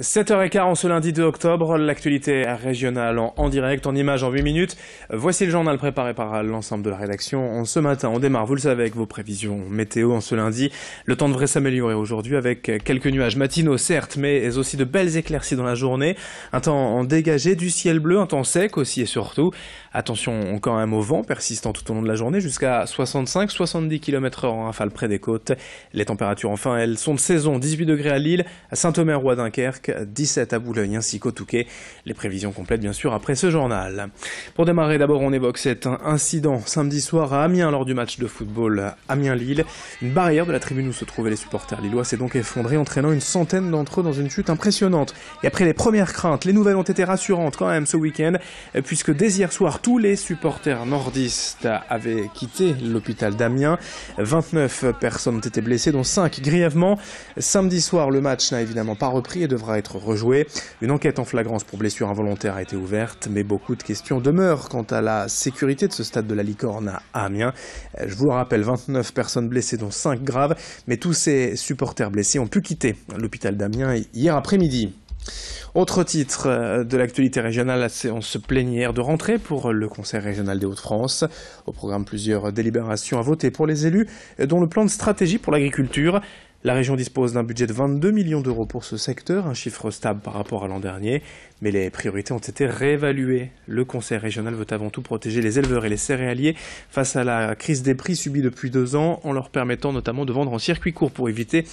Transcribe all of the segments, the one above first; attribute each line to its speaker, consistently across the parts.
Speaker 1: 7h15 en ce lundi 2 octobre, l'actualité régionale en direct, en images en 8 minutes. Voici le journal préparé par l'ensemble de la rédaction. Ce matin, on démarre, vous le savez, avec vos prévisions météo en ce lundi. Le temps devrait s'améliorer aujourd'hui avec quelques nuages matinaux, certes, mais aussi de belles éclaircies dans la journée. Un temps dégagé, du ciel bleu, un temps sec aussi et surtout. Attention quand même au vent persistant tout au long de la journée, jusqu'à 65-70 km/h en rafale près des côtes. Les températures, enfin, elles sont de saison. 18 degrés à Lille, à Saint-Omer ou à Dunkerque, 17 à Boulogne ainsi qu'au Touquet. Les prévisions complètes bien sûr après ce journal. Pour démarrer, d'abord on évoque cet incident samedi soir à Amiens lors du match de football Amiens-Lille. Une barrière de la tribune où se trouvaient les supporters lillois s'est donc effondrée, entraînant une centaine d'entre eux dans une chute impressionnante. Et après les premières craintes, les nouvelles ont été rassurantes quand même ce week-end, puisque dès hier soir, tous les supporters nordistes avaient quitté l'hôpital d'Amiens. 29 personnes ont été blessées, dont 5 grièvement. Samedi soir, le match n'a évidemment pas repris et devra être rejoué. Une enquête en flagrance pour blessure involontaire a été ouverte, mais beaucoup de questions demeurent quant à la sécurité de ce stade de la Licorne à Amiens. Je vous le rappelle, 29 personnes blessées, dont 5 graves, mais tous ces supporters blessés ont pu quitter l'hôpital d'Amiens hier après-midi. Autre titre de l'actualité régionale, la séance plénière de rentrée pour le Conseil régional des Hauts-de-France. Au programme, plusieurs délibérations à voter pour les élus, dont le plan de stratégie pour l'agriculture. La région dispose d'un budget de 22 millions d'euros pour ce secteur, un chiffre stable par rapport à l'an dernier. Mais les priorités ont été réévaluées. Le Conseil régional veut avant tout protéger les éleveurs et les céréaliers face à la crise des prix subie depuis 2 ans, en leur permettant notamment de vendre en circuit court pour éviter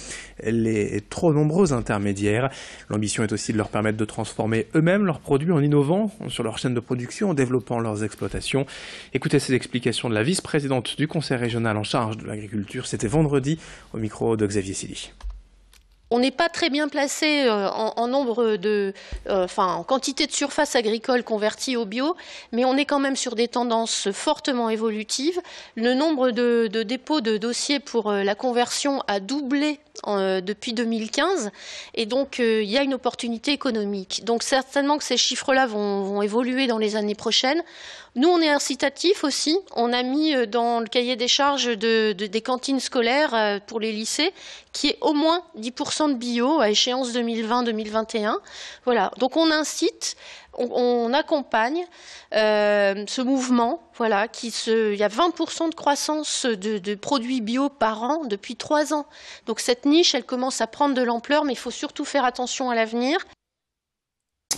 Speaker 1: les trop nombreux intermédiaires. L'ambition est aussi de leur permettre de transformer eux-mêmes leurs produits en innovant sur leur chaîne de production, en développant leurs exploitations. Écoutez ces explications de la vice-présidente du Conseil régional en charge de l'agriculture. C'était vendredi au micro de Xavier Silly.
Speaker 2: On n'est pas très bien placé en quantité de surface agricole convertie au bio, mais on est quand même sur des tendances fortement évolutives. Le nombre de dépôts de dossiers pour la conversion a doublé depuis 2015, et donc il y a une opportunité économique. Donc certainement que ces chiffres-là vont évoluer dans les années prochaines. Nous, on est incitatif aussi. On a mis dans le cahier des charges des cantines scolaires pour les lycées qui est au moins 10% de bio à échéance 2020-2021. Voilà. Donc on incite, on accompagne ce mouvement. Voilà, il y a 20% de croissance de produits bio par an depuis 3 ans. Donc cette niche, elle commence à prendre de l'ampleur, mais il faut surtout faire attention à l'avenir.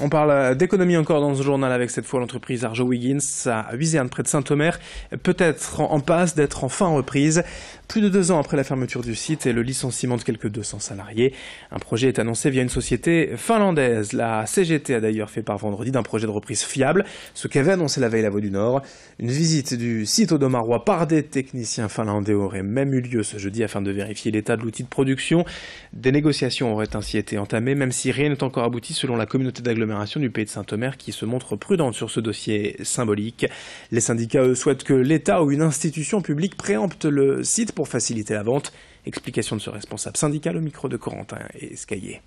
Speaker 1: On parle d'économie encore dans ce journal avec cette fois l'entreprise Arjowiggins à Huiséane près de Saint-Omer, peut-être en passe d'être enfin reprise. Plus de 2 ans après la fermeture du site et le licenciement de quelques 200 salariés. Un projet est annoncé via une société finlandaise. La CGT a d'ailleurs fait part vendredi d'un projet de reprise fiable, ce qu'avait annoncé la veille la Voix du Nord. Une visite du site audomarois par des techniciens finlandais aurait même eu lieu ce jeudi afin de vérifier l'état de l'outil de production. Des négociations auraient ainsi été entamées, même si rien n'est encore abouti selon la communauté d'agglomération du pays de Saint-Omer qui se montre prudente sur ce dossier symbolique. Les syndicats, eux, souhaitent que l'État ou une institution publique préempte le site pour faciliter la vente. Explication de ce responsable syndical au micro de Corentin Escaillé.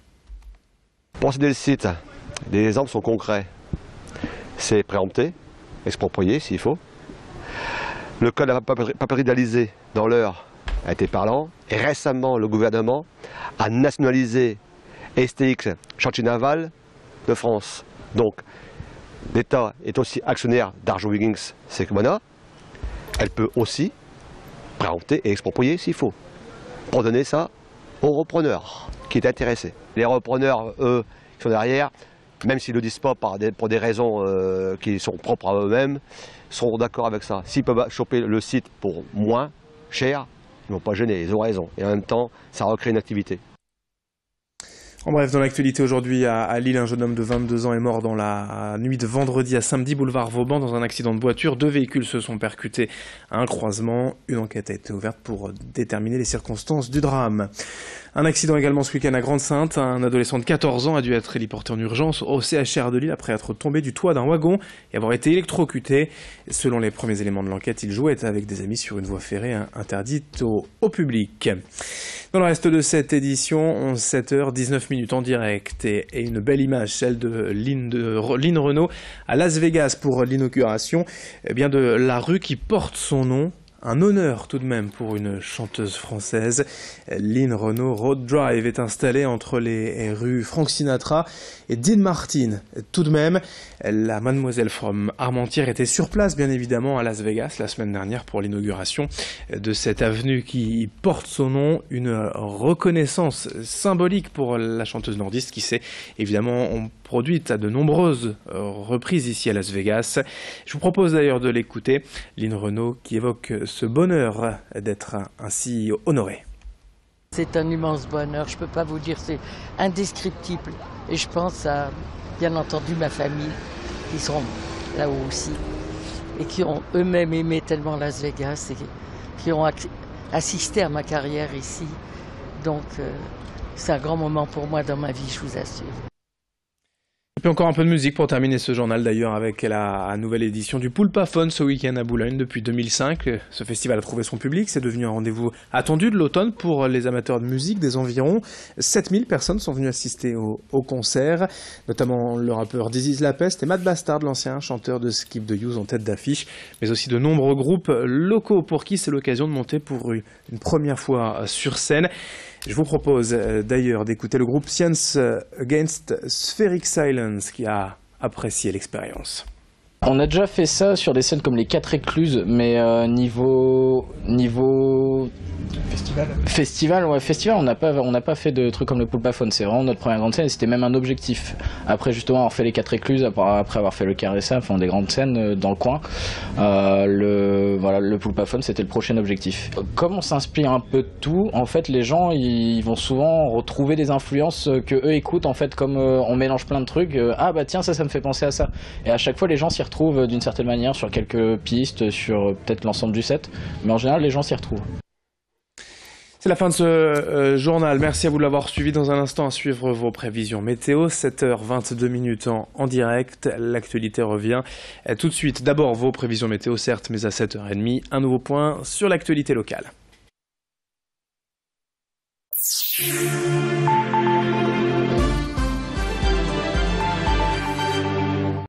Speaker 3: Pour céder le site, les exemples sont concrets. C'est préempter, exproprier s'il faut. Le code de la papeterie d'Alizé dans l'Eure a été parlant. Et récemment, le gouvernement a nationalisé STX, chantier naval de France. Donc, l'État est aussi actionnaire d'Arjowiggins Secmona. Elle peut aussi préempter et exproprier s'il faut, pour donner ça aux repreneurs qui est intéressé. Les repreneurs, eux, qui sont derrière, même s'ils ne le disent pas pour des raisons qui sont propres à eux-mêmes, seront d'accord avec ça. S'ils peuvent choper le site pour moins cher, ils ne vont pas gêner, ils ont raison. Et en même temps, ça recrée une activité.
Speaker 1: En bref, dans l'actualité aujourd'hui à Lille, un jeune homme de 22 ans est mort dans la nuit de vendredi à samedi, boulevard Vauban, dans un accident de voiture. 2 véhicules se sont percutés à un croisement. Une enquête a été ouverte pour déterminer les circonstances du drame. Un accident également ce week-end à Grande-Sainte. Un adolescent de 14 ans a dû être héliporté en urgence au CHR de Lille après être tombé du toit d'un wagon et avoir été électrocuté. Selon les premiers éléments de l'enquête, il jouait avec des amis sur une voie ferrée interdite au public. Dans le reste de cette édition, 7h19 en direct et une belle image, celle de Lynn Renault à Las Vegas pour l'inauguration de la rue qui porte son nom. Un honneur tout de même pour une chanteuse française. Lynn Renaud Road Drive est installée entre les rues Frank Sinatra et Dean Martin. Tout de même, la Mademoiselle from Armentières était sur place, bien évidemment, à Las Vegas la semaine dernière pour l'inauguration de cette avenue qui porte son nom. Une reconnaissance symbolique pour la chanteuse nordiste qui s'est évidemment produite à de nombreuses reprises ici à Las Vegas. Je vous propose d'ailleurs de l'écouter, Lynn Renaud qui évoque ce bonheur d'être ainsi honorée.
Speaker 4: C'est un immense bonheur, je ne peux pas vous dire, c'est indescriptible. Et je pense à, bien entendu, ma famille, qui sont là-haut aussi, et qui ont eux-mêmes aimé tellement Las Vegas, et qui ont assisté à ma carrière ici. Donc, c'est un grand moment pour moi dans ma vie, je vous assure.
Speaker 1: Et puis encore un peu de musique pour terminer ce journal d'ailleurs avec la nouvelle édition du Poulpaphone ce week-end à Boulogne depuis 2005. Ce festival a trouvé son public, c'est devenu un rendez-vous attendu de l'automne pour les amateurs de musique des environs. 7000 personnes sont venues assister au concert, notamment le rappeur Dizzy La Peste et Matt Bastard, l'ancien chanteur de Skip the Use en tête d'affiche, mais aussi de nombreux groupes locaux pour qui c'est l'occasion de monter pour une première fois sur scène. Je vous propose d'ailleurs d'écouter le groupe Science Against Spheric Silence qui a apprécié l'expérience.
Speaker 5: On a déjà fait ça sur des scènes comme les 4 Écluses, mais niveau Festival, on n'a pas fait de trucs comme le Poulpaphone, c'est vraiment notre première grande scène et c'était même un objectif. Après justement avoir fait les 4 Écluses, après avoir fait le Caressa, enfin des grandes scènes dans le coin, le Poulpaphone c'était le prochain objectif. Comme on s'inspire un peu de tout, en fait les gens ils vont souvent retrouver des influences que eux écoutent en fait, comme on mélange plein de trucs, ah bah tiens ça me fait penser à ça. Et à chaque fois les gens s'y retrouvent d'une certaine manière sur quelques pistes, sur peut-être l'ensemble du set, mais en général les gens s'y retrouvent.
Speaker 1: C'est la fin de ce journal. Merci à vous de l'avoir suivi. Dans un instant, à suivre vos prévisions météo. 7h22 en direct. L'actualité revient tout de suite. D'abord, vos prévisions météo, certes, mais à 7h30, un nouveau point sur l'actualité locale.